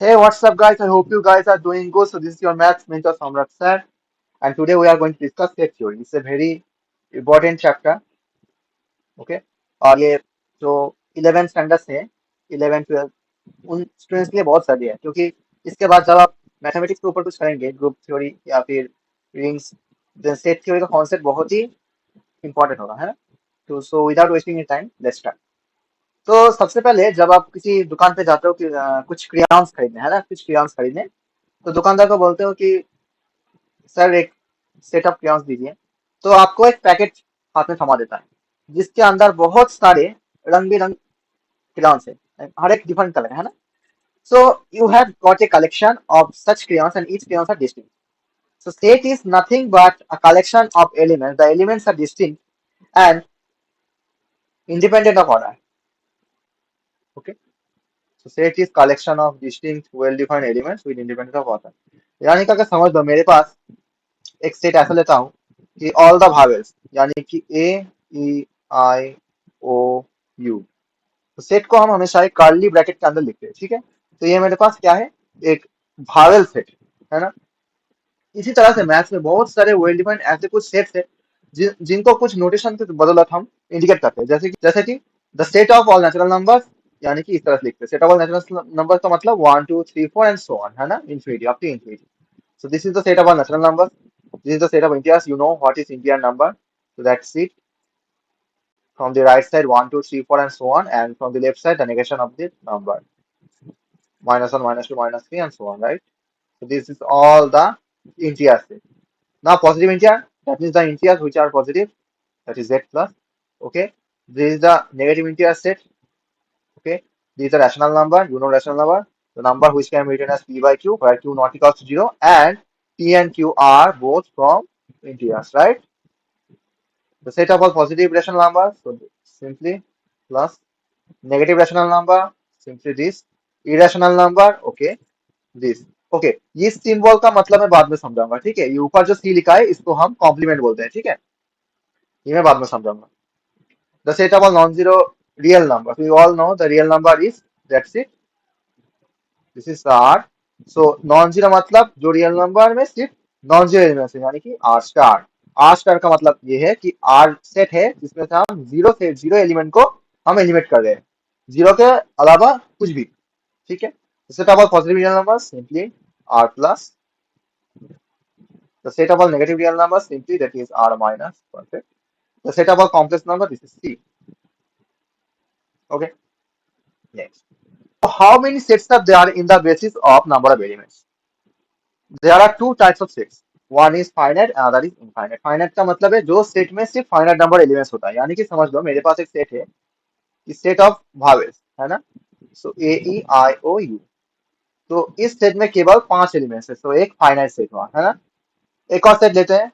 Hey, what's up, guys? I hope you guys are doing good. So, this is your maths mentor, Samrat sir, and today we are going to discuss set theory. It's a very important chapter. Okay, और ये जो 11th standard से 11 12 उन students के लिए बहुत सही है क्योंकि इसके बाद जब आप मैथमेटिक्स के ऊपर कुछ करेंगे ग्रुप थ्योरी या फिर रिंग्स सेट थ्योरी का कॉन्सेप्ट बहुत ही इंपॉर्टेंट होगा है ना। तो so without wasting time let's start. तो सबसे पहले जब आप किसी दुकान पे जाते हो कि कुछ क्रेयॉन्स खरीदने है ना, कुछ क्रेयॉन्स खरीदने, तो दुकानदार को बोलते हो कि सर एक सेट ऑफ क्रेयॉन्स दीजिए। तो आपको एक पैकेट हाथ में थमा देता है जिसके अंदर बहुत सारे रंग बिरंग क्रेयॉन्स है, हर एक डिफरेंट कलर है ना। So you have got a collection of such crayons and each crayons are distinct. So set is nothing but a collection of elements. The elements are distinct and independent of order. Okay. So set is collection of distinct well-defined elements with independent of order. यानी कि अगर समझ लो मेरे पास एक set ऐसा लेता हूँ कि ऑल द भावेल्स यानी कि ए ई आई ओ यू, तो सेट को हम हमेशा एक कर्ली ब्रैकेट के अंदर लिखते हैं, ठीक है। तो ये मेरे पास क्या है, एक भावेल सेट है ना। इसी तरह से मैथ्स में बहुत सारे वेल डिफाइंड ऐसे कुछ सेट्स है जिनको कुछ नोटेशन के बदौलत हम इंडिकेट करते हैं, जैसे कि the set of all natural numbers, यानी कि इस तरह से लिखते हैं set of all natural number का मतलब 1 2 3 4 एंड सो ऑन है ना, infinity up to infinity. So this is the set of all natural numbers, this is the set of integers. You know what is integer number, so that's it. From the right side 1 2 3 4 and so on, and from the left side the negation of the number -1 -2 -3 and so on, right? So this is all the integers. Now positive integer, that means the integers which are positive, that is z plus. Okay, this is the negative integer set. Okay, this is the rational number. You know rational number, the number which can be written as p by q, where q not equals to 0, and p and q are both from integers, right? The set of all positive rational numbers, so simply plus negative rational number, simply this irrational number, okay, this okay ये symbol का मतलब मैं बाद में समझाऊंगा, ठीक है। ये ऊपर जो सी लिखा है इसको हम कॉम्प्लीमेंट बोलते हैं, ठीक है। ये मैं बाद में समझाऊंगा। The set of all non zero real number, you all know the real number is, that's it, this is R. So non zero मतलब जो रियल नंबर में सिर्फ नॉन जीरो एलिमेंट्स है, यानी कि आर स्टार। आर स्टार का मतलब ये है कि आर सेट है जिसमें से हम जीरो से जीरो एलिमेंट को हम एलिमिनेट कर रहे हैं, जीरो के अलावा कुछ भी, ठीक है। Set of all positive real number simply R plus, the set of all negative real numbers simply that is r minus, perfect. The set of all complex number, this is c. Okay, next. So how many sets are there in the basis of number of elements? There are two types of sets. One is finite, another is infinite. Finite का मतलब है जो set में सिर्फ finite number elements होता है, यानी कि समझ लो मेरे पास एक सेट है, इस सेट ऑफ भावेल्स है ना। सो ए ई आई ओ यू, तो इस सेट में केवल 5 एलिमेंट्स है, तो एक फाइनाइट सेट हुआ है ना। एक और सेट लेते हैं,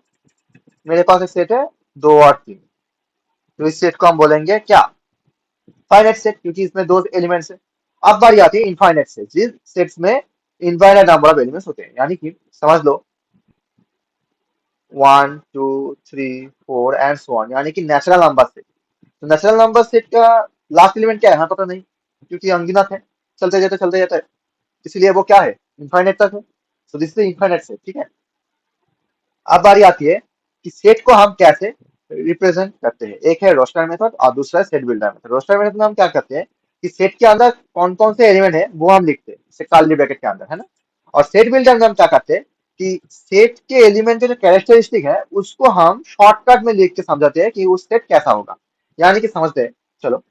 मेरे पास एक सेट है 2 और 3, तो इस सेट को हम बोलेंगे क्या, फाइनाइट सेट, क्योंकि इसमें दो एलिमेंट्स है। अब बारी आती है इनफाइनाइट सेट, जिस सेट्स में इनफाइनाइट नंबर ऑफ एलिमेंट्स होते हैं, यानी कि समझ लो 1 2 3 4 एंड सो ऑन, यानी कि नेचुरल नंबर सेट। तो नेचुरल नंबर सेट का लास्ट एलिमेंट क्या है, हाँ पता नहीं, क्योंकि अनगिनत है, चलते जाते हैं, इसीलिए वो क्या है, इनफाइनाइट तक है। सो दिस इज इनफाइनाइट सेट, ठीक है। अब बारी आती है कि सेट को हम कैसे रिप्रेजेंट करते हैं। एक है रोस्टर मेथड और दूसरा है set builder method. Roster method में हम क्या करते हैं कि सेट के अंदर कौन कौन से एलिमेंट है वो हम लिखते हैं कर्ली ब्रैकेट के अंदर है ना। और सेट बिल्डर में हम क्या करते हैं कि सेट के एलिमेंट के जो कैरेक्टरिस्टिक है उसको हम शॉर्टकट में लिख के समझाते हैं कि वो सेट कैसा होगा, यानी कि समझते हैं। चलो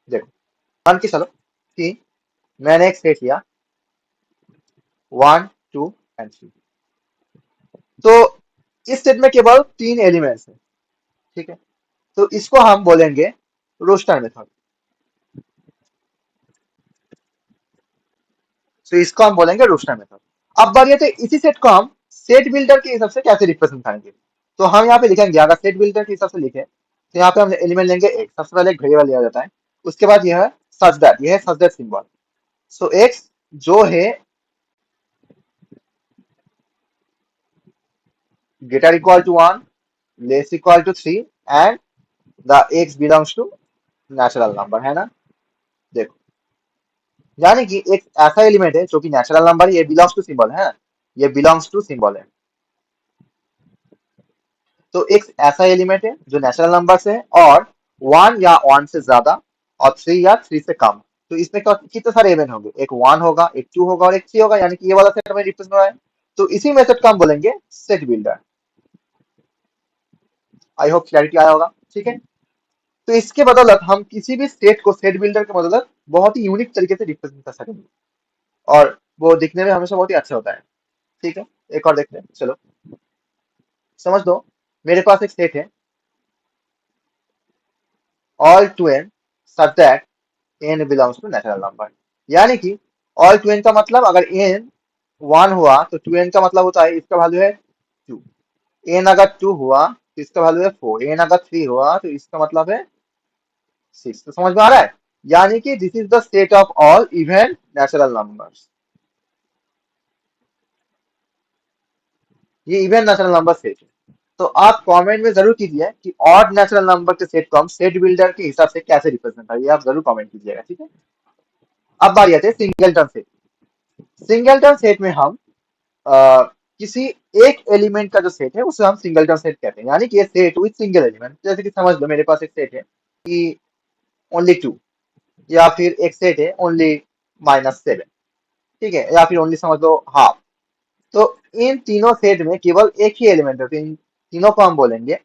देखो, मान के चलो कि मैंने एक सेट लिया 1 2 एंड 3, तो इस सेट में केवल 3 एलिमेंट्स है, ठीक है। तो इसको हम बोलेंगे रोस्टर मेथड। तो इसको हम बोलेंगे रोस्टर मेथड। अब बारी आती है इसी सेट को हम सेट बिल्डर के हिसाब से कैसे रिप्रेजेंट करेंगे। तो हम यहाँ पे लिखेंगे, अगर सेट बिल्डर के हिसाब से लिखे तो यहाँ पे हम एलिमेंट लेंगे एक, सबसे पहले एक वेरिएबल लिया जाता है, उसके बाद यह है सच दैट, यह है such that symbol. So x जो है greater equal to 1, less equal to 3, and the x belongs to natural number है ना। देखो यानी कि एक ऐसा एलिमेंट है जो कि नेचुरल नंबर, ये बिलोंग्स टू सिंबल है, ये बिलोंग्स टू सिंबल है। तो एक ऐसा एलिमेंट है जो नेचुरल नंबर से है और वन या वन से ज्यादा और थ्री या थ्री से कम। तो इसमें कितने सारे एलिमेंट होंगे, एक वन होगा, एक टू होगा और एक थ्री होगा, यानी कि ये वाला सेट में रिप्रेजेंट हो रहा है। तो इसी मेथड का हम बोलेंगे set builder. I hope clarity आया होगा, ठीक है। तो इसके बदौलत हम किसी भी स्टेट को सेट बिल्डर के बदौलत बहुत ही यूनिक तरीके से रिप्रेजेंट कर सकेंगे और वो दिखने में हमेशा बहुत ही अच्छा होता है, ठीक है। एक और देखते हैं, चलो समझ दो। मेरे पास एक सेट है all two n such that n belongs to natural number. यानी कि ऑल टू एन का मतलब अगर एन वन हुआ तो टू एन का मतलब होता है इसका वैल्यू है टू। एन अगर टू हुआ तो इसका वैल्यू है फोर। एन अगर थ्री हुआ तो इसका मतलब है सिक्स। तो समझ में आ रहा है, यानी कि this is the set of all even natural numbers. ये इवन नेचुरल नंबर सेट है। तो आप कमेंट में जरूर कीजिए कि ऑड नेचुरल नंबर के सेट को हम सेट बिल्डर के हिसाब से कैसे रिप्रेजेंट करें, ये आप जरूर कमेंट कीजिएगा, ठीक है। अब बारी आती है सिंगलटन सेट। सिंगलटन सेट में हम किसी एक एलिमेंट का जो सेट है उसे हम सिंगलटन सेट कहते हैं, यानी कि ये सेट विथ सिंगल एलिमेंट। जैसे कि समझ लो मेरे पास एक सेट है कि ओनली टू, या फिर एक सेट है ओनली माइनस सेवन, ठीक है, या फिर ओनली समझ लो हाफ। तो इन तीनों सेट में केवल एक ही एलिमेंट है, तो इन तीनों को हम बोलेंगे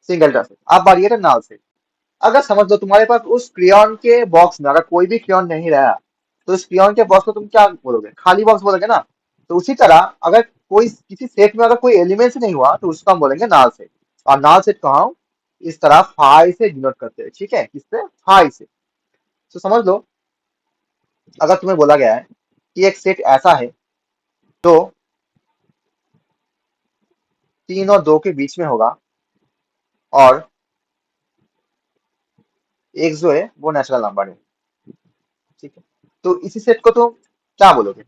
सिंगलटन सेट। अब बारी है नल सेट। अगर समझ लो तुम्हारे पास उस क्रियॉन के बॉक्स में अगर कोई भी क्रियॉन नहीं रहा, तो उस क्रियॉन के बॉक्स को तुम क्या बोलोगे, खाली बॉक्स बोलोगे ना। तो उसी तरह अगर कोई किसी सेट में अगर कोई एलिमेंट्स नहीं हुआ तो उसको हम बोलेंगे नल सेट। और नल सेट को हम इस तरह फाई से डिनोट करते हैं, ठीक है, किससे, फाई से। तो समझ लो अगर तुम्हें बोला गया है कि एक सेट ऐसा है जो तीन और दो के बीच में होगा और एक जो है वो नेचुरल नंबर है, ठीक है। तो इसी सेट को तुम क्या बोलोगे,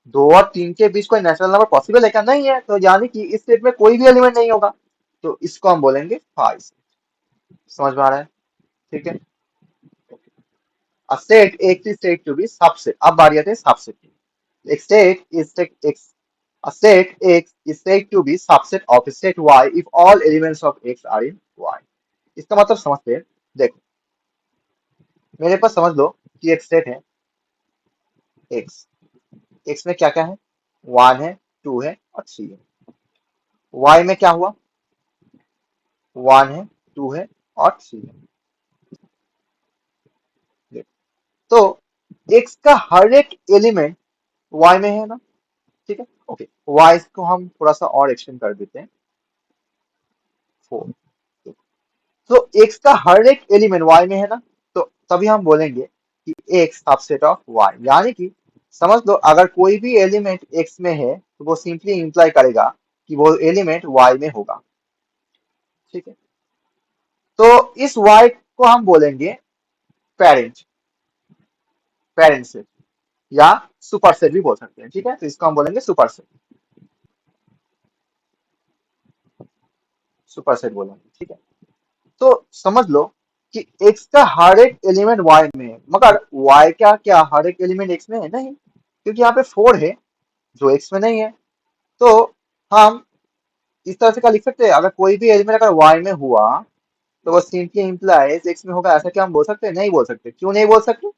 दो और तीन के बीच कोई नेचुरल नंबर पॉसिबल है क्या, नहीं है, तो यानी कि इस सेट में कोई भी एलिमेंट नहीं होगा। तो इसको हम बोलेंगे फाई सेट। समझ में आ रहा है, ठीक है। A set X is said to be subset. अब बारी आती है सबसेट की। एक set is X. A set X is said to be subset of a set Y if all elements of X are in Y. इसका मतलब समझते हैं। देखो मेरे पास समझ लो कि एक सेट है X। X में क्या क्या है, वन है, टू है और थ्री है। Y में क्या हुआ, वन है, टू है और थ्री है। देखो, तो X का हर एक एलिमेंट Y में है ना, ठीक है, ओके। Y को हम थोड़ा सा और एक्सटेंड कर देते हैं, फोर। तो एक्स का हर एक एलिमेंट वाई में है ना, तो तभी हम बोलेंगे कि एक्स सबसेट ऑफ वाई। यानी कि समझ लो अगर कोई भी एलिमेंट एक्स में है तो वो सिंपली इंप्लाई करेगा कि वो एलिमेंट वाई में होगा, ठीक है। तो इस वाई को हम बोलेंगे पेरेंट, पेरेंट सेट या सुपर सेट भी बोल सकते हैं, ठीक है। तो इसको हम बोलेंगे सुपर सेट, सुपर सेट बोलेंगे, ठीक है। तो समझ लो कि एक्स का हर एक एलिमेंट वाई में है, मगर वाई का क्या हर एक एलिमेंट एक्स में है, नहीं, क्योंकि यहाँ पे फोर है जो एक्स में नहीं है। तो हम इस तरह से क्या लिख सकते हैं, अगर कोई भी एलिमेंट अगर वाई में हुआ तो वो सिंपली इंप्लाइज एक्स में होगा, ऐसा क्या हम बोल सकते हैं, नहीं बोल सकते। क्यों नहीं बोल सकते,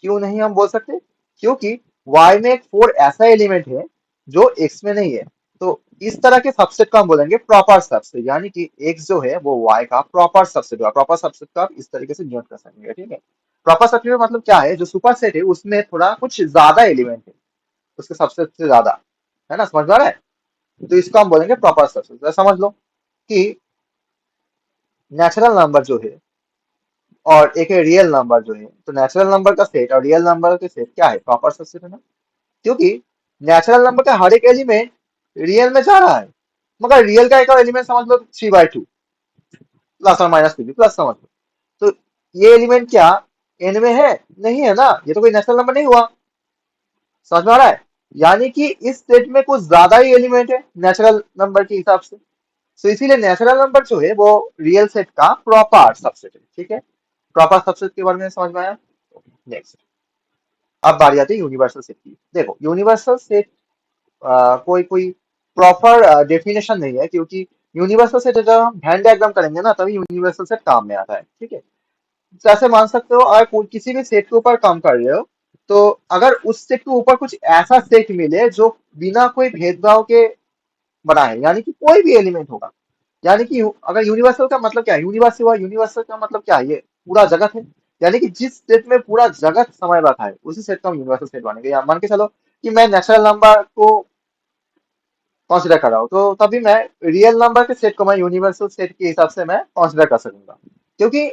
क्यों नहीं हम बोल सकते, क्योंकि वाई में एक फोर ऐसा एलिमेंट है जो एक्स में नहीं है। तो इस तरह के सबसेट को हम बोलेंगे प्रॉपर सबसेट, यानी कि एक्स जो है वो वाई का प्रॉपर सबसेट हुआ। प्रॉपर सबसेट को आप इस तरीके से नोट कर सकेंगे, ठीक है। प्रॉपर सबसेट का मतलब क्या है, जो सुपर सेट है उसमें थोड़ा कुछ ज्यादा एलिमेंट है उसके सबसेट से ज्यादा, है ना, समझ में आ रहा है। तो इसको हम बोलेंगे प्रॉपर सबसेट। तो समझ लो कि नेचुरल नंबर जो है और एक है रियल नंबर जो है, तो नेचुरल नंबर का सेट और रियल नंबर के सेट क्या है, प्रॉपर सबसेट है ना। क्योंकि नेचुरल नंबर का हर एक एलिमेंट रियल में जा रहा है, मगर रियल का एक और एलिमेंट समझ लो थ्री बाई टू प्लस और माइनस टू प्लस, समझ लो। तो ये एलिमेंट क्या एन में है, नहीं है ना, ये तो कोई नेचुरल नंबर नहीं हुआ। समझ में आ रहा है, यानी कि इस सेट में कुछ ज्यादा ही एलिमेंट है नेचुरल नंबर के हिसाब से। तो इसीलिए नेचुरल नंबर जो है वो रियल सेट का प्रॉपर सबसेट है, ठीक है। प्रॉपर सबसेट के बारे में समझ में आया। नेक्स्ट, अब बारी आती है यूनिवर्सल सेट की। देखो यूनिवर्सल सेट कोई कोई प्रॉपर डेफिनेशन नहीं है, क्योंकि यूनिवर्सल सेट जब हम वेन डायग्राम करेंगे ना तभी यूनिवर्सल सेट काम में आता है। ठीक है, जैसे मान सकते हो अगर किसी भी सेट के ऊपर काम कर रहे हो, तो अगर उस सेट के ऊपर कुछ ऐसा सेट मिले जो बिना कोई भेदभाव के बना है, यानी कि कोई भी एलिमेंट होगा, यानी कि अगर यूनिवर्सल का मतलब क्या है, यूनिवर्स हुआ, यूनिवर्सल का मतलब क्या है, ये पूरा जगत है। यानी कि जिस सेट में पूरा जगत समय रखा है उसी सेट का हम यूनिवर्सल सेट मानेंगे। या मान के चलो कि मैं नेचुरल नंबर को कंसिडर कर रहा हूँ, तो तभी मैं रियल नंबर के सेट को मैं यूनिवर्सल सेट के हिसाब से मैं कंसिडर कर सकूंगा, क्योंकि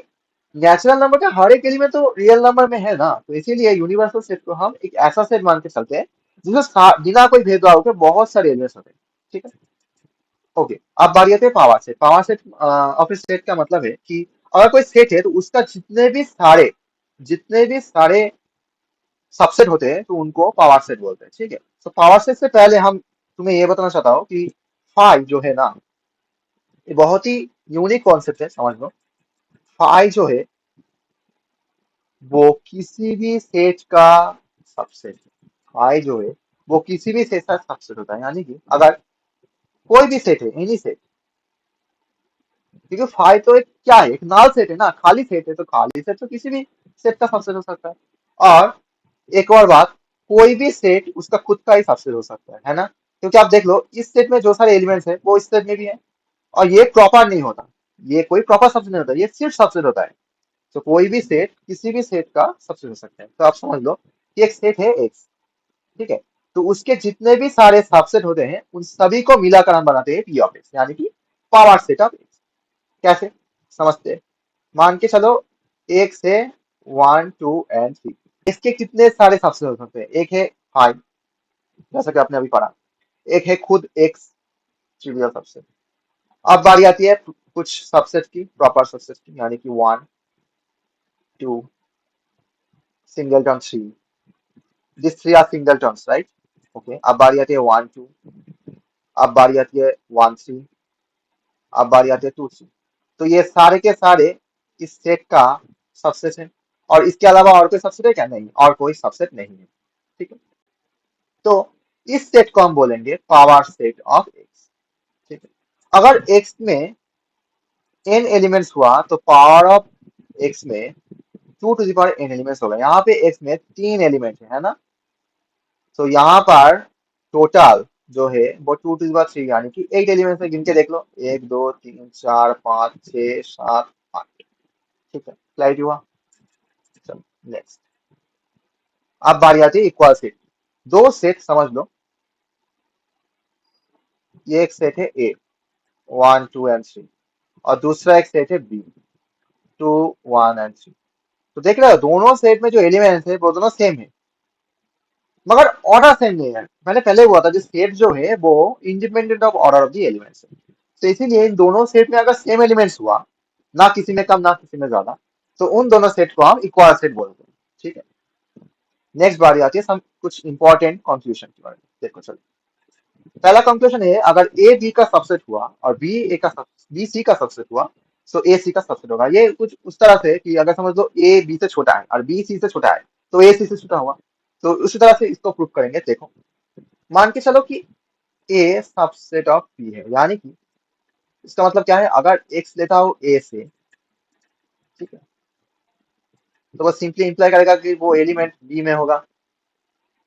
नेचुरल नंबर का हर एक एलिमेंट तो रियल नंबर में है ना। तो इसीलिए यूनिवर्सल सेट को हम एक ऐसा सेट मान के चलते हैं जिसमें बिना कोई भेदभाव के बहुत सारे एलिमेंट्स होते हैं। ठीक है, ओके। अब बारी आती है power set. Power set of set का मतलब है कि अगर कोई सेट है तो उसका जितने भी सारे सबसेट होते हैं तो उनको पावर सेट बोलते हैं। ठीक है, तो पावर सेट से पहले हम तुम्हें ये बताना चाहता हूँ कि फाई जो है ना, ये बहुत ही यूनिक कॉन्सेप्ट है, समझ लो। फाई जो है वो किसी भी सेट का सबसेट है। फाई जो है वो किसी भी सेट का सबसेट होता है, यानी कि अगर कोई भी सेट है, एनी सेट, क्योंकि फाइव तो एक क्या है, एक नाल सेट है ना, खाली सेट है, तो खाली सेट तो किसी भी सेट का सबसेट हो सकता है। और एक और बात, कोई भी सेट उसका खुद का ही सबसेट हो सकता है ना, क्योंकि आप देख लो इस सेट में जो सारे एलिमेंट्स है वो इस सेट में भी है, और ये प्रॉपर नहीं होता, ये कोई प्रॉपर सबसेट नहीं होता, ये सिर्फ सबसेट होता है। तो कोई भी सेट किसी भी सेट का सबसेट हो सकता है। तो आप समझ लो कि एक सेट है एक्स, ठीक है, तो उसके जितने भी सारे सबसेट होते हैं उन सभी को मिलाकर हम बनाते हैं पी ऑफ एक्स, यानी कि पावर सेट ऑफ एक्स। कैसे समझते हैं? मान के चलो एक से 1 2 एंड 3, इसके कितने सारे सबसेट हो सकते हैं? एक है फाइव, जैसा कि आपने अभी पढ़ा, एक है खुद एक्स, ट्रिवियल सबसेट। अब बारी आती है कुछ सबसेट की, प्रॉपर सबसेट की, यानी कि 1 2 single term 3, this 3 are single terms, right? Okay, अब बारी आती है 1 2, अब बारी आती है 1 3, अब बारी आती है 2 3। तो ये सारे के सारे इस सेट का सबसेट है, और इसके अलावा और कोई सबसेट है क्या? नहीं, और कोई सबसेट नहीं है। ठीक है, तो इस सेट को हम बोलेंगे पावर सेट ऑफ एक्स। ठीक है, अगर एक्स में एन एलिमेंट्स हुआ तो पावर ऑफ एक्स में 2 to the power n elements होगा। यहाँ पे एक्स में 3 एलिमेंट है ना, तो यहाँ पर टोटल जो है वो 2 टू द पावर 3, यानी कि 8 एलिमेंट्स है। गिन के देख लो, 1 2 3 4 5 6 7 8। ठीक है, क्लैरिटी हुआ? चलो नेक्स्ट। अब बारी आती है इक्वल सेट। दो सेट समझ लो, ये एक सेट है ए, 1 2 एंड 3, और दूसरा एक सेट है बी, 2 1 एंड 3। तो देख रहे हो दोनों सेट में जो एलिमेंट्स है वो दोनों सेम है, मगर ऑर्डर सेम नहीं है। मैंने पहले हुआ था जो सेट जो है वो independent of order of the elements है। तो इसीलिए इन दोनों सेट में अगर सेम एलिमेंट्स हुआ, ना किसी में कम ना किसी में ज्यादा, तो उन दोनों सेट को हम इक्वल सेट बोलते हैं। ठीक है, नेक्स्ट बारी आती है some कुछ इंपॉर्टेंट कंक्लूजन की बारे में। देखो चलो, पहला कंक्लूजन है अगर ए बी का सबसेट हुआ और बी सी का सबसेट हुआ, तो ए सी का सबसेट होगा। ये कुछ उस तरह से कि अगर समझ लो ए बी से छोटा है और बी सी से छोटा है, तो ए सी से छोटा हुआ। तो उसी तरह से इसको प्रूव करेंगे। देखो, मान के चलो कि ए सबसेट ऑफ बी है, यानी कि इसका मतलब क्या है, अगर एक्स लेता हो ए से, ठीक है, तो वो सिंपली इंप्लाई करेगा कि वो एलिमेंट बी में होगा।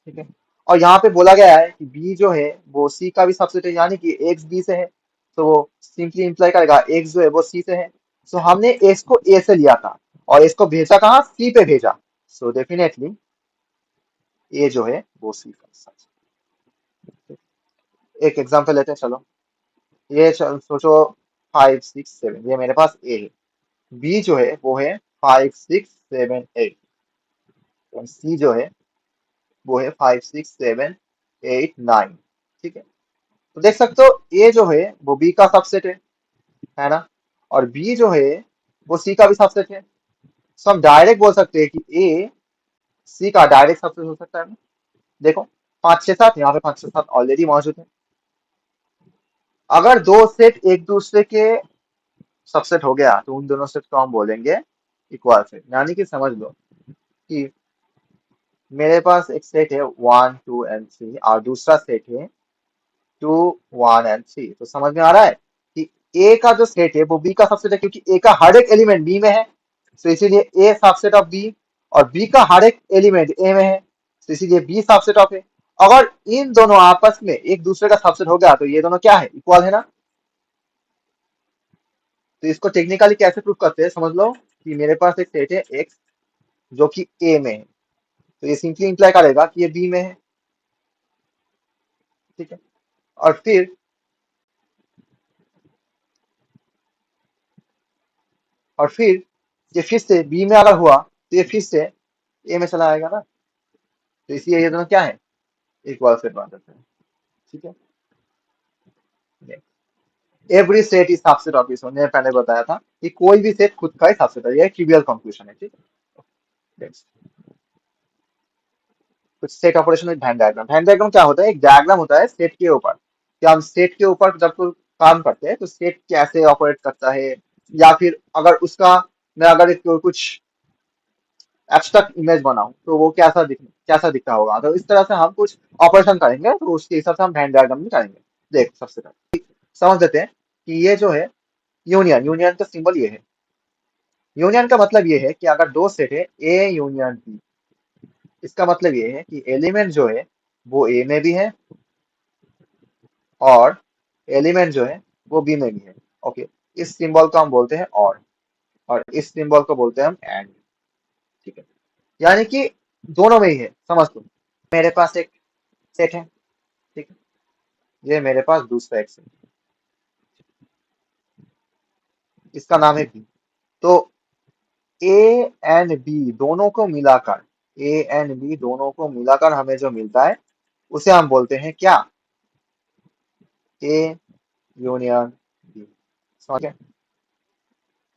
ठीक है, और यहाँ पे बोला गया है कि बी जो है वो सी का भी सबसेट है, यानी कि एक्स बी से है, तो वो सिंपली इंप्लाई करेगा एक्स जो है वो सी से है। सो हमने एक्स को ए से लिया था और इसको भेजा कहाँ, सी पे भेजा। सो डेफिनेटली ए जो है वो सी का सच। एक एग्जांपल लेते हैं, चलो ये सोचो 5 6 7, ये मेरे पास ए है, बी जो है वो है 5 6 7 8, और सी जो है वो है 5 6 7 8 9। ठीक है, तो देख सकते हो ए जो है वो बी का सबसेट है ना, और बी जो है वो सी का भी सबसेट है। सो हम डायरेक्ट बोल सकते हैं कि ए सी का डायरेक्ट सबसेट हो सकता है ना। देखो 5 6 7, यहाँ पे 5 6 7 ऑलरेडी मौजूद है। अगर दो सेट एक दूसरे के सबसेट हो गया तो उन दोनों सेट को हम बोलेंगे इक्वल सेट, यानी कि समझ लो कि मेरे पास एक सेट है 1 2 एंड 3 और दूसरा सेट है 2 1 एंड 3। तो समझ में आ रहा है कि ए का जो सेट है वो बी का सबसेट है, क्योंकि ए का हर एक एलिमेंट बी में है, तो इसीलिए ए सबसेट ऑफ बी। और बी का हर एक एलिमेंट ए में है, तो इसीलिए बी सबसेट ऑफ ए। अगर इन दोनों आपस में एक दूसरे का सबसेट हो गया तो ये दोनों क्या है, इक्वल है ना। तो इसको टेक्निकली कैसे प्रूव करते हैं, समझ लो कि मेरे पास एक सेट है एक्स जो कि ए में है, तो ये सिंपली इंप्लाई करेगा कि ये बी में है। ठीक है। और फिर ये फिर से बी में अगर हुआ तो ये फिर से ए में चला आएगा ना, तो इसलिए ये दोनों क्या है, इक्वल सेट बन जाते हैं। ठीक है। Every set is subset of its own, मैंने पहले बताया था कि कोई भी सेट खुद का ही सबसेट है, ये ट्रिवियल कंक्लूजन है। ठीक है। Next. कुछ set operation with Venn diagram. Venn diagram क्या होता है, एक डायग्राम होता है सेट के ऊपर, कि हम सेट के ऊपर जब कोई काम करते हैं तो सेट कैसे ऑपरेट करता है, या फिर अगर उसका मैं अगर एक कुछ एब्स्ट्रैक्ट इमेज बनाऊं तो वो कैसा दिखता होगा। तो इस तरह से हम कुछ ऑपरेशन करेंगे तो उसके हिसाब से हम वेन डायग्राम में करेंगे। देख सबसे पहले समझ लेते हैं कि ये जो है यूनियन, यूनियन का सिंबल ये है। यूनियन का मतलब ये है कि अगर दो सेट है ए यूनियन बी, इसका मतलब ये है कि एलिमेंट जो है वो ए में भी है और एलिमेंट जो है वो बी में भी है। ओके। इस सिंबल को हम बोलते हैं और इस सिंबल को बोलते हैं हम एंड। ठीक है। यानी कि दोनों में ही है, समझ लो। मेरे पास एक सेट है, ठीक है, ये मेरे पास दूसरा एक सेट, इसका नाम है बी। तो ए एंड बी दोनों को मिलाकर, ए एंड बी दोनों को मिलाकर हमें जो मिलता है उसे हम बोलते हैं क्या, ए यूनियन बी। समझ गए।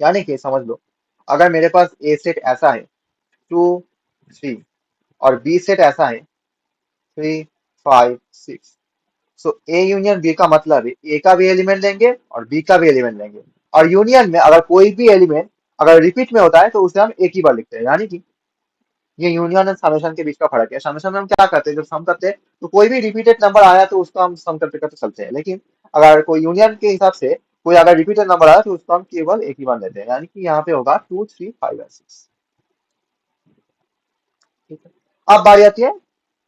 यानी कि समझ लो, अगर मेरे पास ए सेट ऐसा है 2 3 और बी सेट ऐसा है 3 5 6, सो ए यूनियन बी का मतलब है ए का भी एलिमेंट लेंगे और बी का भी एलिमेंट लेंगे। और यूनियन में अगर कोई भी एलिमेंट अगर रिपीट में होता है तो उसे हम एक ही बार लिखते हैं। यानी कि ये यूनियन एंड समेशन के बीच का फर्क है। समेशन में हम क्या करते हैं, जब सम करते हैं तो कोई भी रिपीटेड नंबर आया तो उसको हम सम करते करते चलते हैं, लेकिन अगर कोई यूनियन के हिसाब से कोई अगर रिपीटेड नंबर आया तो उसको हम केवल एक ही बार लेते हैं। यानी कि यहाँ पे होगा 2 3 5 और 6। ठीक है। अब बारी आती है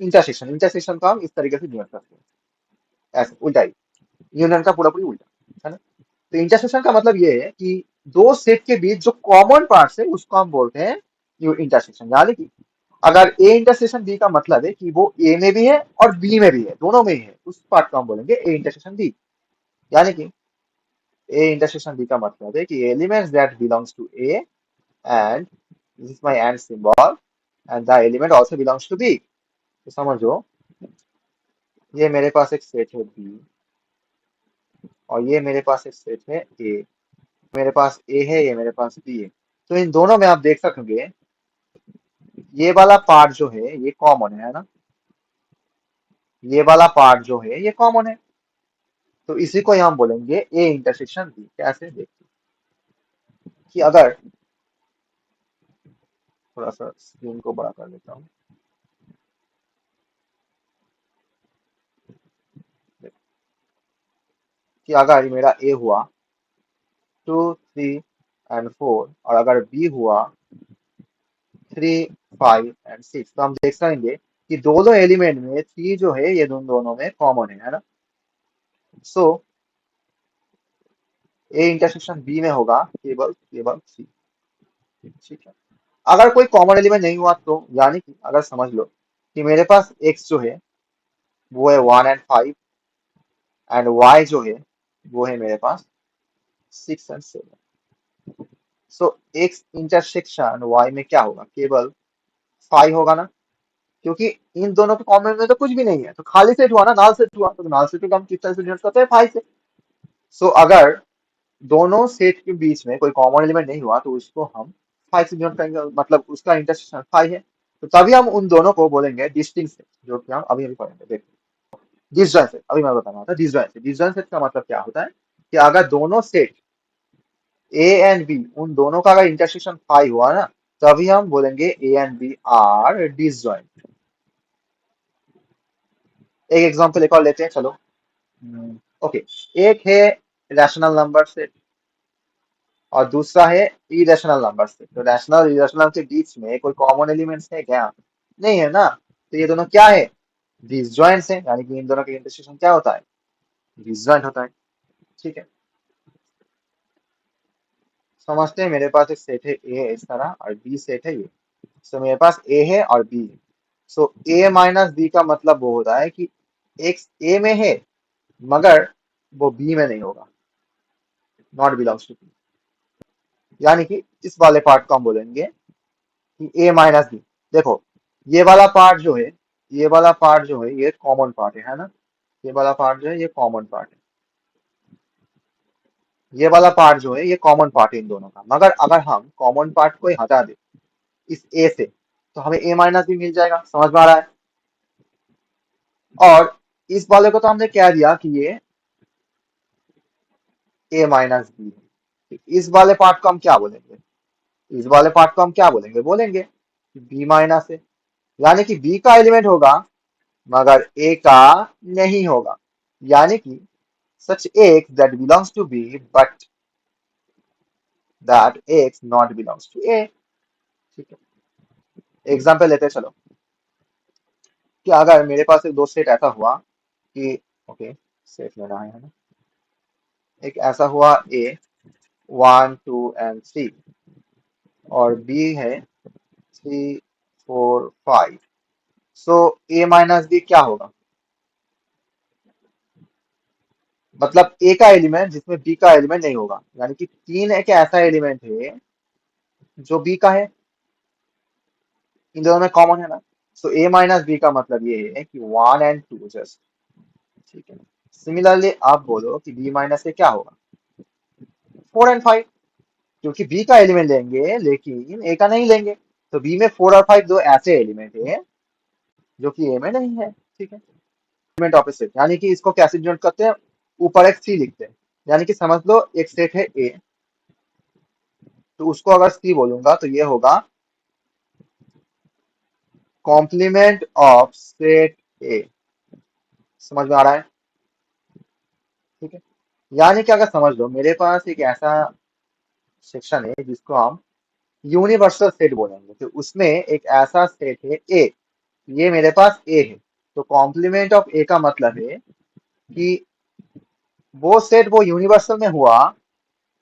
इंटरसेक्शन। इंटरसेक्शन को हम इस तरीके से डिनोट करते हैं, ऐसे उल्टा ही, यूनियन का पूरा पूरी उल्टा, है ना। तो इंटरसेक्शन का मतलब ये है कि दो सेट के बीच जो कॉमन पार्ट है उसको हम बोलते हैं इंटरसेक्शन। यानी कि अगर ए इंटरसेक्शन बी का मतलब है कि वो ए में भी है और बी में भी है, दोनों में ही है, उस पार्ट को हम बोलेंगे ए इंटरसेक्शन बी। यानी कि ए इंटरसेक्शन बी का मतलब है कि elements that belongs to A and this is my and symbol and the element also belongs to B. तो समझो, ये मेरे पास एक सेट है बी और ये मेरे पास एक सेट है ए। मेरे पास ए है, ये मेरे पास बी है। तो इन दोनों में आप देख सकोगे ये वाला पार्ट जो है ये कॉमन है ना, ये वाला पार्ट जो है ये कॉमन है। तो इसी को हम बोलेंगे ए इंटरसेक्शन बी। कैसे देखिए कि अगर थोड़ा सा स्क्रीन को बड़ा कर देता हूँ, कि अगर मेरा ए हुआ 2 3 एंड 4 और अगर बी हुआ 3 5 एंड 6, तो हम देख सकेंगे कि दोनों एलिमेंट में थ्री जो है ये दोनों में कॉमन है ना। सो ए इंटरसेक्शन बी में होगा केवल केवल थ्री। ठीक है। अगर कोई कॉमन एलिमेंट नहीं हुआ तो यानी कि अगर समझ लो कि मेरे पास एक्स जो है वो है 1 एंड 5 एंड वाई जो है वो है मेरे पास 6 and 7। So X intersection Y में क्या होगा, केवल 5 होगा ना, क्योंकि इन दोनों के कॉमन में तो कुछ भी नहीं है, तो खाली सेट हुआ ना, नाल सेट हुआ। तो नाल सेट को हम किस तरह से डिनोट करते हैं, 5 से। सो अगर दोनों सेट के बीच में कोई कॉमन एलिमेंट नहीं हुआ तो उसको हम 5 से डिनोट करेंगे, मतलब उसका इंटरसेक्शन 5 है। तो तभी हम उन दोनों को बोलेंगे डिस्टिंक्ट सेट, जो कि हम अभी अभी पढ़ेंगे। देखो डिसजॉइंट सेट, अभी मैं बता रहा था डिसजॉइंट सेट। डिसजॉइंट सेट का मतलब क्या होता है कि अगर दोनों सेट ए एंड बी उन दोनों का अगर इंटरसेक्शन 5 हुआ ना, तभी हम बोलेंगे A and B are disjoint. एक एग्जांपल एक और लेते हैं, चलो। ओके, एक है रैशनल नंबर से और दूसरा है इरेशनल नंबर से। तो रैशनल और इरेशनल के बीच में कोई कॉमन एलिमेंट्स है क्या? नहीं है ना। तो ये दोनों क्या है? डिसजॉइंट्स है, यानी कि इन दोनों का इंटरसेक्शन क्या होता है? डिसजॉइंट होता है। ठीक है, समझते हैं। मेरे पास एक सेट है ए इस तरह और बी सेट है ये। सो मेरे पास ए है और बी है। सो ए माइनस बी का मतलब वो होता है कि एक ए में है मगर वो बी में नहीं होगा, नॉट बिलोंग्स टू बी। यानी कि इस वाले पार्ट को हम बोलेंगे कि ए माइनस बी। देखो, ये वाला पार्ट जो है, ये वाला पार्ट जो है ये कॉमन पार्ट है ना। ये वाला पार्ट जो है ये कॉमन पार्ट है। ये वाला पार्ट जो है ये कॉमन पार्ट है इन दोनों का। मगर अगर हम कॉमन पार्ट को ही हटा दें इस ए से, तो हमें ए माइनस बी मिल जाएगा। समझ में आ रहा है? और इस वाले को तो हमने कह दिया कि ये ए माइनस बी है। इस वाले पार्ट को हम क्या बोलेंगे? इस वाले पार्ट को हम क्या बोलेंगे? बोलेंगे बी माइनस है। यानी कि बी का एलिमेंट होगा मगर ए का नहीं होगा। यानी कि such x that belongs to B but that x not belongs to A। ठीक है, एग्जाम्पल लेते हैं चलो। कि अगर मेरे पास एक दो सेट ऐसा हुआ कि, ओके, सेट लेना है ना। एक ऐसा हुआ ए 1 2 and 3 और बी है 3 4 5। सो ए माइनस बी क्या होगा? मतलब ए का एलिमेंट जिसमें बी का एलिमेंट नहीं होगा। यानी कि तीन एक ऐसा एलिमेंट है जो बी का है, इन दोनों में कॉमन है ना। सो ए माइनस बी का मतलब ये है कि 1 and 2 जस्ट। ठीक है, सिमिलरली आप बोलो कि बी माइनस से क्या होगा? 4 and 5। क्योंकि बी का एलिमेंट लेंगे लेकिन ए का नहीं लेंगे। तो बी में 4 और 5 दो ऐसे एलिमेंट है जो कि ए में नहीं है। ठीक है, एलिमेंट ऑपोजिट। यानी कि इसको कैसे डिनोट करते हैं? ऊपर एक सी लिखते हैं। यानी कि समझ लो एक सेट है ए, तो उसको अगर सी बोलूंगा तो ये होगा कॉम्प्लीमेंट ऑफ सेट ए। समझ में आ रहा है? ठीक है, यानी कि अगर समझ लो मेरे पास एक ऐसा सेक्शन है जिसको हम यूनिवर्सल सेट बोलेंगे। तो उसमें एक ऐसा सेट है ए, ये मेरे पास ए है। तो कॉम्प्लीमेंट ऑफ ए का मतलब है कि वो सेट वो यूनिवर्सल में हुआ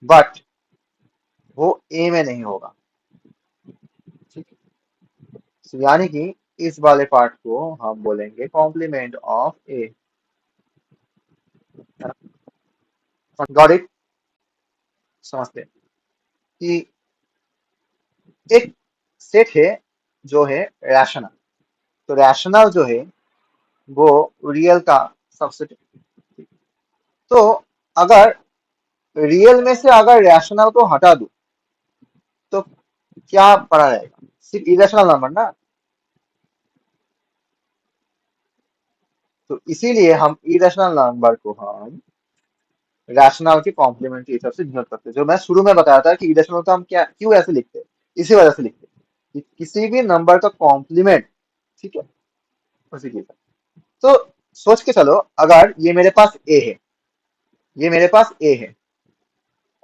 बट वो ए में नहीं होगा। ठीक है, तो यानी कि इस वाले पार्ट को हम बोलेंगे complement of A. Got it? समझते हैं कि एक सेट है जो है रैशनल। तो रैशनल जो है वो रियल का सबसेट है। तो अगर रियल में से अगर रैशनल को हटा दूं तो क्या पड़ा रहेगा? सिर्फ इरेशनल नंबर ना। तो इसीलिए हम इरेशनल नंबर को हम रैशनल के कॉम्प्लीमेंट के हिसाब से डिनोट करते हैं। जो मैं शुरू में बताया था कि इरेशनल को हम क्या क्यों ऐसे लिखते हैं, इसी वजह से लिखते हैं कि किसी भी नंबर का कॉम्प्लीमेंट, ठीक है, उसी के हिसाब। तो सोच के चलो, अगर ये मेरे पास ए है, ये मेरे पास ए है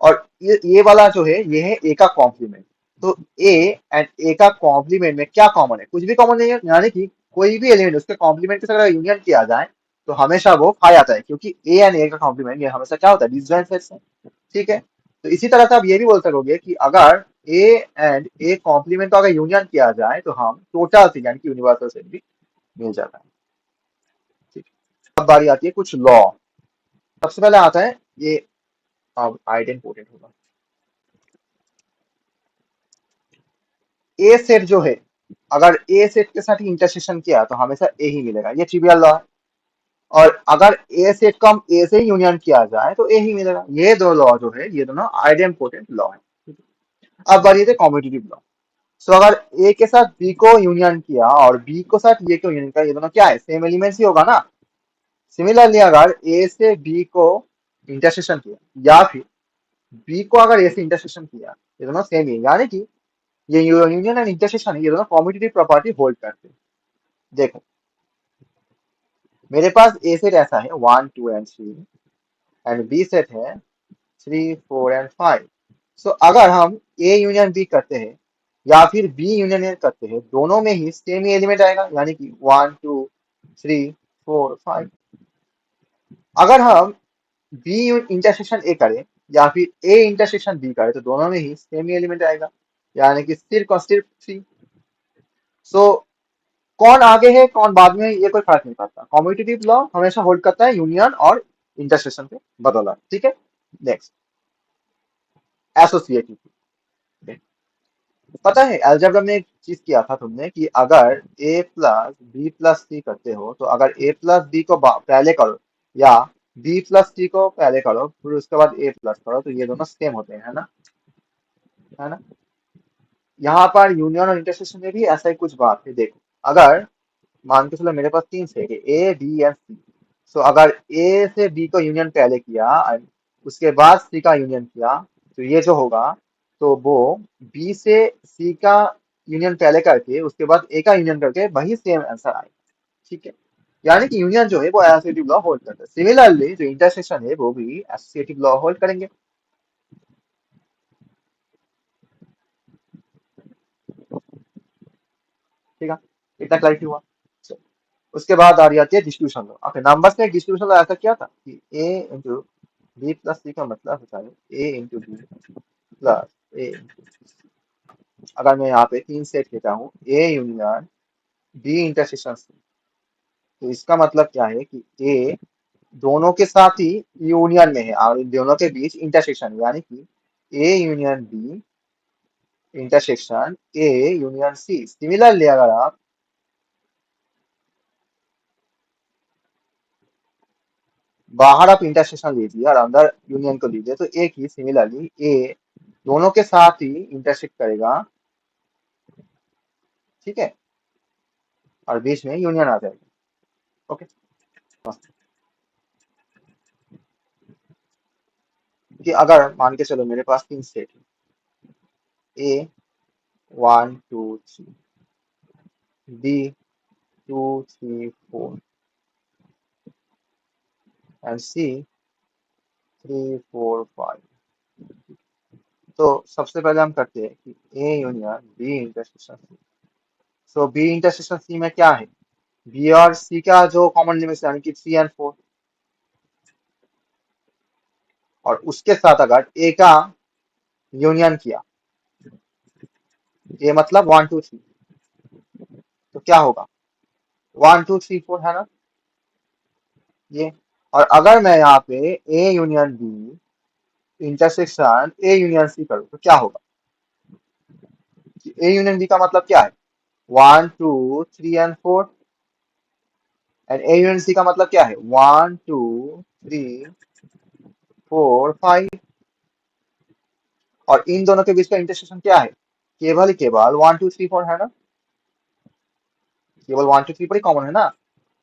और ये वाला जो है ये है ए का कॉम्प्लीमेंट। तो ए एंड ए का कॉम्प्लीमेंट में क्या कॉमन है? कुछ भी कॉमन नहीं है। यानी कि कोई भी एलिमेंट उसके कॉम्प्लीमेंट के साथ अगर यूनियन किया जाए तो हमेशा वो पाई आता है, क्योंकि ए एंड ए का कॉम्प्लीमेंट ये हमेशा क्या होता है? डिसजॉइंट सेट्स है। ठीक है, तो इसी तरह से आप ये भी बोल सकोगे कि अगर ए एंड ए कॉम्प्लीमेंट को अगर यूनियन किया जाए तो हम टोटल से यानी कि यूनिवर्सल सेट भी मिल जाता है। ठीक है, अब बारी आती है कुछ लॉ। सबसे पहले आता है ये, अब आइडेंटिपोटेंट होगा। ए सेट जो है, अगर ए सेट के साथ इंटरसेक्शन किया तो हमेशा ए ही मिलेगा, ये ट्रिवियल लॉ है। और अगर ए सेट को हम ए से ही यूनियन किया जाए तो ए ही मिलेगा। ये दो लॉ जो है ये दोनों आइडेंटिपोटेंट लॉ है। अब बारी है कॉम्पिटिटिव लॉ। सो अगर ए के साथ बी को यूनियन किया और बी को साथ ये को यूनियन किया, ये दोनों क्या है? सेम एलिमेंट्स ही होगा ना। सिमिलरली अगर ए से बी को इंटरसेक्शन किया या फिर बी को अगर ए से इंटरसेक्शन किया, ये दोनों सेम ही है। यानी कि ये यूनियन एंड इंटरसेक्शन ये दोनों कॉम्पिटिटिव प्रॉपर्टी होल्ड करते हैं। देखो, मेरे पास ए सेट ऐसा है 1 2 and 3 एंड बी सेट है 3 4 and 5। सो अगर हम ए यूनियन बी करते हैं या फिर बी यूनियन ए करते हैं, दोनों में ही सेम ही एलिमेंट आएगा, यानी कि 1 2 3 4 5। अगर हम बी इंटरसेक्शन ए करें या फिर ए इंटरसेक्शन बी करें, तो दोनों में ही सेम ही एलिमेंट आएगा, यानी कि सिर्फ और सिर्फ 3। सो कौन आगे है कौन बाद में है, ये कोई फर्क नहीं पड़ता। कॉम्यूटेटिव लॉ हमेशा होल्ड करता है यूनियन और इंटरसेक्शन पे बदौलत। ठीक है, नेक्स्ट एसोसिएटिव। पता है अलजेब्रा में एक चीज किया था तुमने कि अगर ए प्लस बी प्लस सी करते हो, तो अगर ए प्लस बी को पहले करो या बी प्लस सी को पहले करो फिर उसके बाद ए प्लस करो, तो ये दोनों सेम होते हैं, है ना? है ना? यहाँ पर यूनियन और इंटरसेक्शन में भी ऐसा ही कुछ बात है। देखो, अगर मान के चलो मेरे पास तीन सेट है ए बी एंड सी। सो अगर ए से बी को यूनियन पहले किया और उसके बाद सी का यूनियन किया, तो ये जो होगा, तो वो बी से सी का यूनियन पहले करके उसके बाद ए का यूनियन करके वही सेम आंसर आएगा। ठीक है, यानी कि यूनियन जो है वो एसोसिएटिव लॉ होल्ड करता है। सिमिलरली जो इंटरसेक्शन है वो भी एसोसिएटिव लॉ होल्ड करेंगे। ठीक है, इतना क्लैरिटी हुआ। So, उसके बाद आ जाती है डिस्ट्रीब्यूशन लॉ। ओके, नंबर्स में डिस्ट्रीब्यूशन लॉ ऐसा क्या था कि A into B plus C का मतलब होता है A into B plus A into C. अगर मैं यहाँ पे तीन सेट लेता हूँ A union B intersection C, तो इसका मतलब क्या है कि ए दोनों के साथ ही यूनियन में है और इन दोनों के बीच इंटरसेक्शन, यानी कि A union B intersection A union C. Similarly अगर आप बाहर आप इंटरसेक्शन लीजिए और अंदर यूनियन को लीजिए, तो एक ही सिमिलरली ए दोनों के साथ ही इंटरसेक्ट करेगा। ठीक है, और बीच में यूनियन आ जाएगा। ओके, कि अगर मान के चलो मेरे पास तीन सेट है ए 1 2 3, बी 2 3 4 एंड सी 3 4 5। तो सबसे पहले हम करते हैं कि A union B intersection C. So B intersection C में क्या है, बी और सी का जो कॉमन लिमिट यानी कि 3 and 4, और उसके साथ अगर ए का यूनियन किया, ए मतलब 1 2 3, तो क्या होगा 1 2 3 4, है ना? ये, और अगर मैं यहाँ पे A union B intersection A union C करूँ, तो क्या होगा? ए यूनियन बी का मतलब क्या है 1 2 3 and 4, and A union C का मतलब क्या है 1 2 3 4 5। और इन दोनों के बीच का इंटरसेक्शन क्या है, केवल ही केवल 1 2 3 4, है ना? केवल 1 2 3 पर ही कॉमन है ना?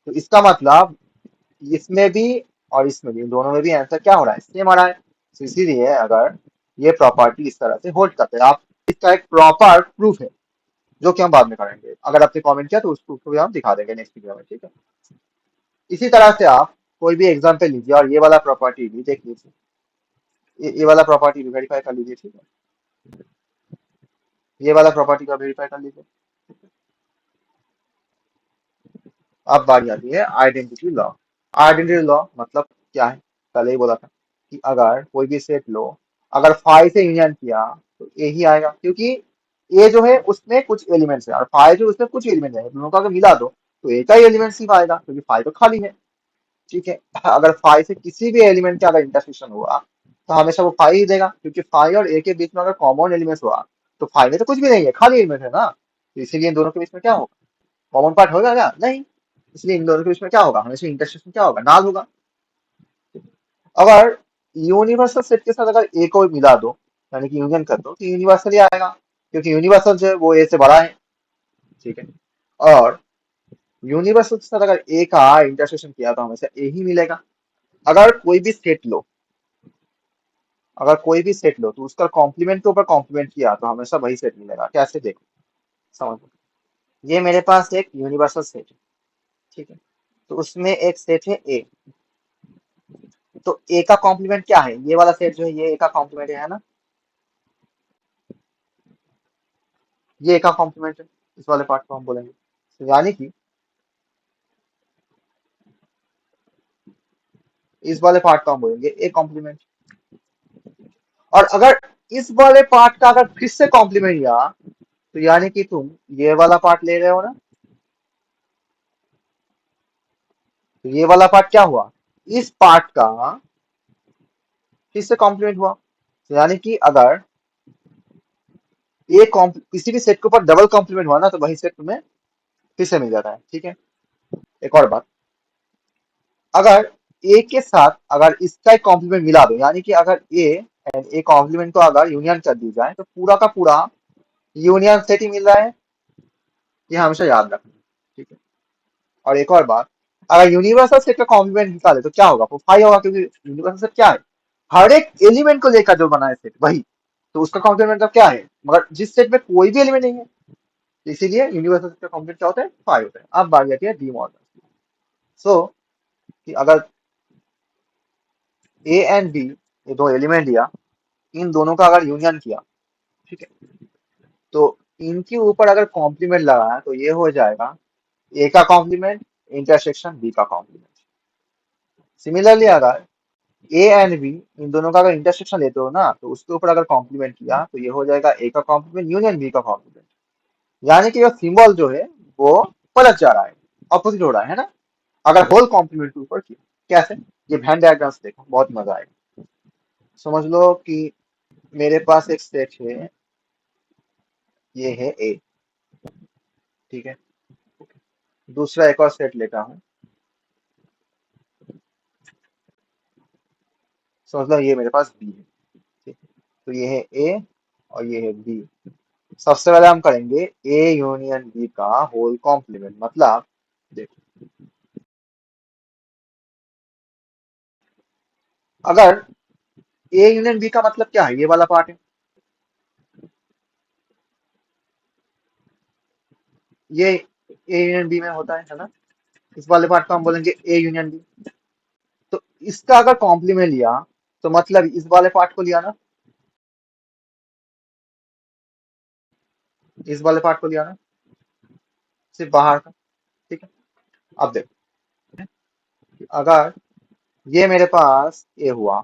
तो इसका मतलब इसमें भी और इसमें भी, इन दोनों में भी आंसर क्या हो रहा है, सेम आ रहा है। तो इसीलिए अगर ये प्रॉपर्टी इस तरह से होल्ड करते हैं आप, इसका एक प्रॉपर प्रूफ है जो कि हम बाद में करेंगे। अगर आपने कमेंट किया तो उस प्रूफ को भी हम दिखा देंगे नेक्स्ट वीडियो में। ठीक है, इसी तरह से आप कोई भी एग्जाम्पल लीजिए और ये वाला प्रॉपर्टी भी देख लीजिए, ये वाला प्रॉपर्टी भी वेरीफाई कर लीजिए। ठीक है, ये वाला प्रॉपर्टी का वेरीफाई कर लीजिए। अब बारी आती है आइडेंटिटी लॉ। आइडेंटिटी लॉ मतलब क्या है, पहले ही बोला था कि अगर कोई भी सेट लो, अगर फाइव से यूनियन किया तो ए ही आएगा, क्योंकि ए जो है उसमें कुछ एलिमेंट्स है और फाइव जो उसमें कुछ एलिमेंट है, दोनों का अगर मिला दो तो ए का ही एलिमेंट सिर्फ आएगा, क्योंकि फाइव तो खाली है। ठीक है, अगर फाइव से किसी भी एलिमेंट का अगर इंटरसेक्शन हुआ तो हमेशा वो फाइव ही देगा, क्योंकि फाइव और ए के बीच में अगर कॉमन एलिमेंट हुआ तो फाइव में तो कुछ भी नहीं है, खाली एलिमेंट है ना। तो इसीलिए इन दोनों के बीच में क्या होगा, कॉमन पार्ट होगा क्या, नहीं। इसलिए इन दोनों के बीच में क्या होगा, हमेशा इंटरसेक्शन क्या होगा, नाल होगा। अगर यूनिवर्सल सेट के साथ अगर ए को मिला दो, यानी कि यूनियन कर दो, तो यूनिवर्सल ही आएगा, क्योंकि यूनिवर्सल जो है वो ए से बड़ा है। ठीक है, और यूनिवर्सल के साथ अगर ए का इंटरसेक्शन किया तो हमेशा ए ही मिलेगा। अगर कोई भी सेट लो, अगर कोई भी सेट लो तो उसका कॉम्प्लीमेंट के ऊपर कॉम्प्लीमेंट किया तो हमेशा वही सेट मिलेगा। कैसे, देखो समझ लो। ये मेरे पास एक यूनिवर्सल सेट है। ठीक है, तो उसमें एक सेट है ए। तो ए का कॉम्प्लीमेंट क्या है, ये वाला सेट जो है ये ए का कॉम्प्लीमेंट है ना, ये ए का कॉम्प्लीमेंट है, इस वाले पार्ट को हम बोलेंगे। तो यानी कि इस वाले पार्ट को हम बोलेंगे ए कॉम्प्लीमेंट। और अगर इस वाले पार्ट का अगर फिर से कॉम्प्लीमेंट लिया, तो यानी कि तुम ये वाला पार्ट ले रहे हो ना, तो ये वाला पार्ट क्या हुआ, इस पार्ट का फिर से कॉम्प्लीमेंट हुआ। तो यानी कि अगर किसी भी सेट के ऊपर डबल कॉम्प्लीमेंट हुआ ना, तो वही सेट तुम्हें फिर से मिल जाता है। ठीक है, एक और बात, अगर ए के साथ अगर इसका एक कॉम्प्लीमेंट मिला दो, यानी कि अगर ए एंड ए कॉम्प्लीमेंट को अगर यूनियन कर दी जाए, तो पूरा का पूरा यूनियन सेट ही मिल रहा है, ये हमेशा याद रखना। ठीक है, और एक और बात, अगर यूनिवर्सल सेट का कॉम्प्लीमेंट निकाले तो क्या होगा, वो फाई होगा, क्योंकि यूनिवर्सल सेट क्या है, हर एक एलिमेंट को लेकर जो बना है सेट वही, तो उसका कॉम्प्लीमेंट क्या है, मगर जिस सेट में कोई भी एलिमेंट नहीं है, तो इसीलिए यूनिवर्सल सेट का कॉम्प्लीमेंट क्या होता है, फाई होता है। अब बात आती है डी मॉर्गन। सो कि अगर ए एंड बी, ये दो एलिमेंट लिया, इन दोनों का अगर यूनियन किया, ठीक है, तो इनके ऊपर अगर कॉम्प्लीमेंट लगाया तो ये हो जाएगा ए का कॉम्प्लीमेंट इंटरसेक्शन बी का कॉम्प्लीमेंट। सिमिलरली अगर ए एंड बी, इन दोनों का अगर इंटरसेक्शन लेते हो ना, तो उसके ऊपर अगर कॉम्प्लीमेंट किया तो ये हो जाएगा ए का कॉम्प्लीमेंट यूनियन बी का कॉम्प्लीमेंट। यानी कि ये सिंबल जो है वो पलट जा रहा है, ऑपोजिट हो रहा है ना, अगर होल कॉम्प्लीमेंट के ऊपर किया। कैसे, ये वैन डायग्राम से देखो, बहुत मजा आएगा। समझ लो कि मेरे पास एक सेट है, ये है ए, ठीक है, दूसरा एक और सेट लेता हूँ, समझ लो ये मेरे पास बी है, ठीक है, तो ये है ए और ये है बी। सबसे पहले हम करेंगे ए यूनियन बी का होल कॉम्प्लीमेंट, मतलब देखो, अगर ए यूनियन बी का मतलब क्या है, ये वाला पार्ट है, ये ए यूनियन बी में होता है ना, इस वाले पार्ट को हम बोलेंगे ए यूनियन बी। तो इसका अगर कॉम्प्लीमेंट लिया, तो मतलब इस वाले पार्ट को लिया ना, इस वाले पार्ट को लिया ना, सिर्फ बाहर का। ठीक है, अब देखो, अगर ये मेरे पास ए हुआ,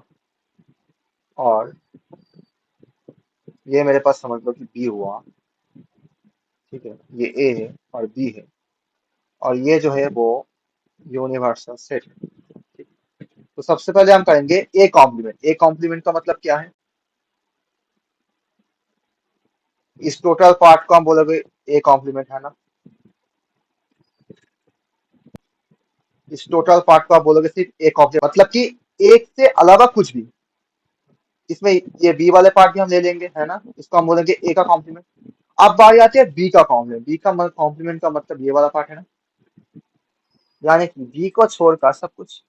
और ये मेरे पास समझ लो कि बी हुआ, ठीक है, ये ए है और बी है, और ये जो है वो यूनिवर्सल सेट है। ठीक है? तो सबसे पहले हम करेंगे ए कॉम्प्लीमेंट। ए कॉम्प्लीमेंट का मतलब क्या है, इस टोटल पार्ट को हम बोलोगे ए कॉम्प्लीमेंट है ना, इस टोटल पार्ट को आप बोलोगे सिर्फ ए कॉम्प्लीमेंट, मतलब कि एक से अलावा कुछ भी, इसमें ये बी वाले पार्ट भी हम ले लेंगे है ना, इसको हम बोलेंगे ए का कॉम्प्लीमेंट। अब बारी आती है बी का कॉम्प्लीमेंट। बी का कॉम्प्लीमेंट का मतलब ये वाला पार्ट है ना, यानी कि बी को छोड़कर सब कुछ,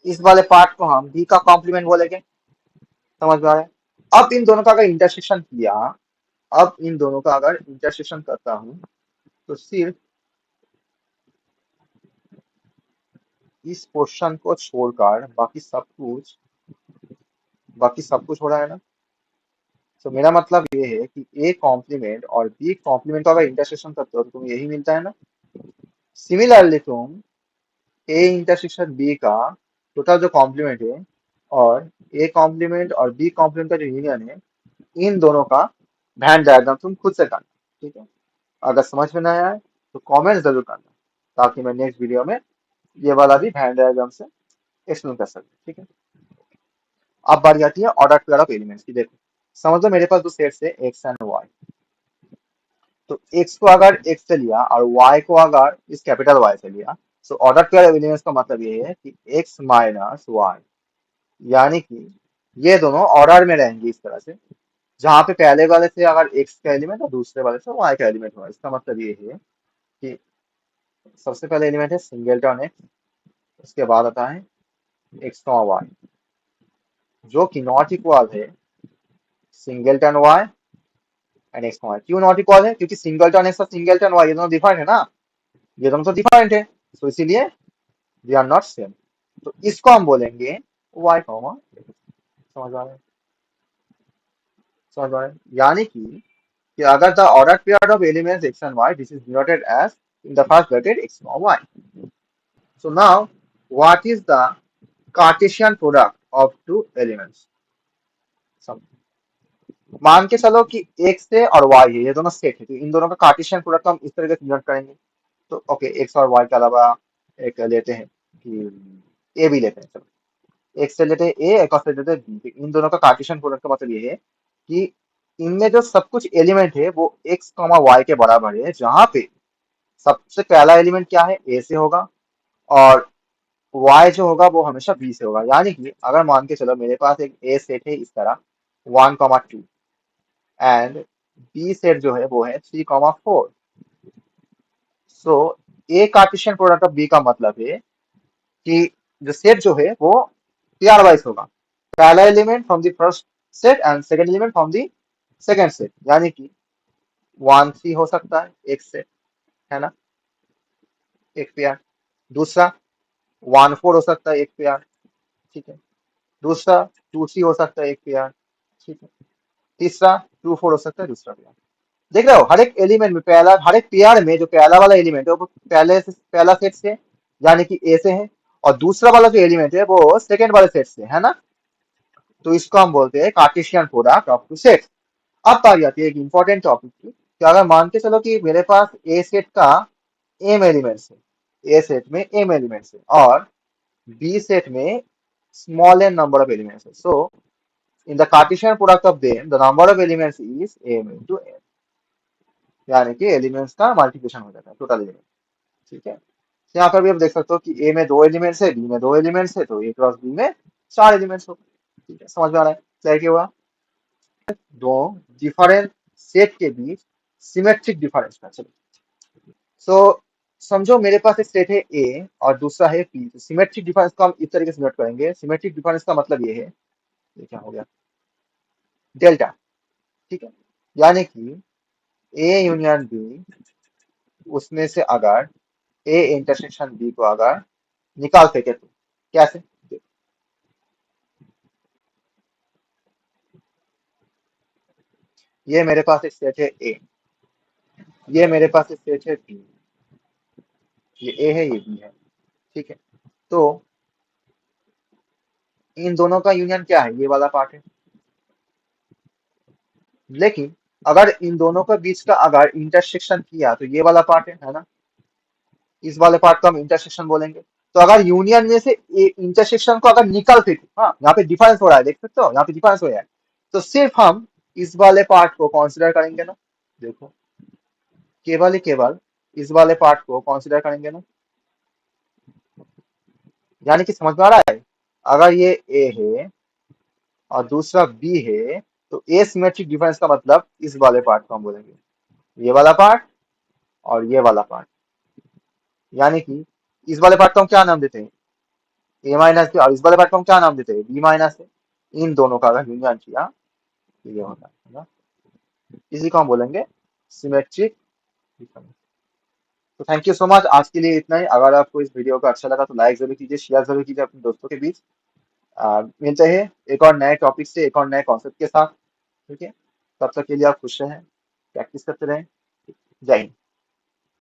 इस वाले पार्ट को हम बी का कॉम्प्लीमेंट बोलेंगे। समझ में आ रहा है। अब इन दोनों का अगर इंटरसेक्शन किया, अब इन दोनों का अगर इंटरसेक्शन करता हूं, तो सिर्फ इस पोर्शन को छोड़कर बाकी सब कुछ हो रहा है ना। तो मेरा मतलब ये है कि ए कॉम्प्लीमेंट और बी कॉम्प्लीमेंट का अगर इंटरसेक्शन करते हो तो तुम्हें यही मिलता है ना। सिमिलरली तुम ए इंटरसेक्शन बी का टोटल जो कॉम्प्लीमेंट है, और ए कॉम्प्लीमेंट और बी कॉम्प्लीमेंट का जो यूनियन है, इन दोनों का वैन डायग्राम तुम खुद से करना। ठीक है, अगर समझ में ना आए तो कमेंट जरूर करना, ताकि मैं नेक्स्ट वीडियो में ये वाला भी वैन डायग्राम से एक्सप्लेन कर सकूं। ठीक है, अब बारी आती है ऑर्डर पेयर ऑफ एलिमेंट्स की। देखो, समझ लो मेरे पास दो सेट्स है एक्स एंड वाई। तो एक्स को अगर एक्स से लिया और वाई को अगर इस कैपिटल वाई से लिया, तो ऑर्डर पेयर ऑफ एलिमेंट्स का मतलब ये है कि एक्स माइनस वाई, यानी कि ये दोनों ऑर्डर में रहेंगे इस तरह से, जहां पे पहले वाले से अगर एक्स का एलिमेंट और दूसरे वाले से वाई का एलिमेंट हुआ। इसका मतलब ये है कि सबसे पहले एलिमेंट है सिंगलटन एक्स, उसके बाद आता है एक्स वाई, जो कि नॉट इक्वल है singleton Y and X Y. क्यों नॉट इक्वल है, क्योंकि सिंगलटन एक्स और सिंगलटन वाई ये दोनों डिफरेंट है ना, ये दोनों तो डिफरेंट है। सो इसीलिए दे आर नॉट सेम। तो इसको हम बोलेंगे वाई कॉमा। समझ आ रहा है? समझ आ रहा है? यानी कि अगर the order pair of elements X and Y this is denoted as in the first bracket X comma Y. So now what is the Cartesian product of two elements? मान के चलो कि एक्स है और वाई है, ये दोनों set है, तो इन दोनों का कार्टेशियन प्रोडक्ट हम इस तरीके से डिनोट करेंगे। तो ओके, एक्स और वाई के अलावा एक लेते हैं कि ए भी लेते हैं, चलो एक से लेते हैं ए, एक और से लेते हैं बी। इन दोनों का कार्टेशियन प्रोडक्ट का मतलब ये है कि इनमें जो सब कुछ एलिमेंट है वो एक्स कॉमा वाई के बराबर है, जहां पे सबसे पहला एलिमेंट क्या है, ए से होगा, और वाई जो होगा वो हमेशा बी से होगा। यानी कि अगर मान के चलो मेरे पास एक ए सेट है इस तरह 1, 2, एंड बी सेट जो है वो है 3, 4। सो ए कार्टेशियन प्रोडक्ट ऑफ बी का मतलब है कि जो सेट जो है वो पेयर वाइज होगा। पहला element from the first set and second element from the second set. यानी कि 1, 3 हो सकता है एक सेट, है ना, एक पेयर। दूसरा 1, 4 हो सकता है एक पेयर, ठीक है। दूसरा 2, 3 हो सकता है एक पेयर, ठीक है। तीसरा 2, 4 हो सकता है दूसरा पेयर। देख रहे हो, हर एक एलिमेंट में पहला, हर एक पेयर में जो पहला वाला एलिमेंट है वो पहले से पहला सेट से, यानी कि ए से है, और दूसरा वाला जो एलिमेंट है वो सेकंड वाले सेट से है ना। तो इसको हम बोलते हैं Cartesian product of two set. अब बारी आती है एक इंपॉर्टेंट टॉपिक की, कि अगर मान के चलो कि मेरे पास ए सेट का एम एलिमेंट्स है, ए सेट में एम एलिमेंट्स है और बी सेट में small N number of elements है। So in the Cartesian product of them the number of elements is M into M. यानी कि एलिमेंट्स का मल्टीप्लिकेशन हो जाता है, टोटल एलिमेंट, ठीक है। यहाँ पर भी आप देख सकते हो कि ए में 2 एलिमेंट्स है, बी में 2 एलिमेंट्स है, तो ए क्रॉस बी में 4 एलिमेंट्स हो। ठीक है, समझ में आ रहा है क्या क्या हुआ? दो डिफरेंट सेट के बीच सिमेट्रिक डिफरेंस का, चलो। सो समझो मेरे पास एक सेट है ए और दूसरा है बी, तो सिमेट्रिक डिफरेंस को हम इस तरीके से नोट करेंगे। सिमेट्रिक डिफरेंस का मतलब ये है, ये क्या हो गया, डेल्टा, ठीक है। यानी कि ए यूनियन बी, उसमें से अगर ए इंटरसेक्शन बी को अगर निकाल फेंके तो कैसे? ये मेरे पास एक सेट है ए, ये मेरे पास एक सेट है बी, ये ए है ये बी है, ठीक है। तो इन दोनों का यूनियन क्या है, ये वाला पार्ट है। लेकिन अगर इन दोनों के बीच का अगर इंटरसेक्शन किया तो ये वाला पार्ट है ना। इस वाले पार्ट को हम इंटरसेक्शन बोलेंगे। तो अगर यूनियन में से इंटरसेक्शन को अगर निकल फेंको, हाँ यहाँ पे डिफरेंस हो रहा है, देख सकते हो यहाँ पे डिफरेंस हो रहा है, तो सिर्फ हम इस वाले पार्ट को कंसिडर करेंगे ना। देखो, केवल ही केवल इस वाले पार्ट को कंसिडर करेंगे ना। यानी कि समझ में आ रहा है, अगर ये ए है और दूसरा बी है, तो एसिमेट्रिक डिफरेंस का मतलब इस वाले पार्ट को हम बोलेंगे, ये वाला पार्ट और ये वाला पार्ट। यानी कि इस वाले पार्ट को हम क्या नाम देते हैं, ए माइनस बी, और इस वाले पार्ट को हम क्या नाम देते हैं, बी माइनस है। इन दोनों का अगर यूनियन किया तो ये होता है ना, इसी को हम बोलेंगे सिमेट्रिक डिफरेंस। तो थैंक यू सो मच, आज के लिए इतना ही। अगर आपको इस वीडियो का अच्छा लगा तो लाइक जरूर कीजिए, शेयर जरूर कीजिए अपने दोस्तों के बीच। मिलते हैं एक और नए टॉपिक से, एक और नए कॉन्सेप्ट के साथ, ठीक है। तब तक के लिए आप खुश रहें, प्रैक्टिस करते रहें। जय हिंद।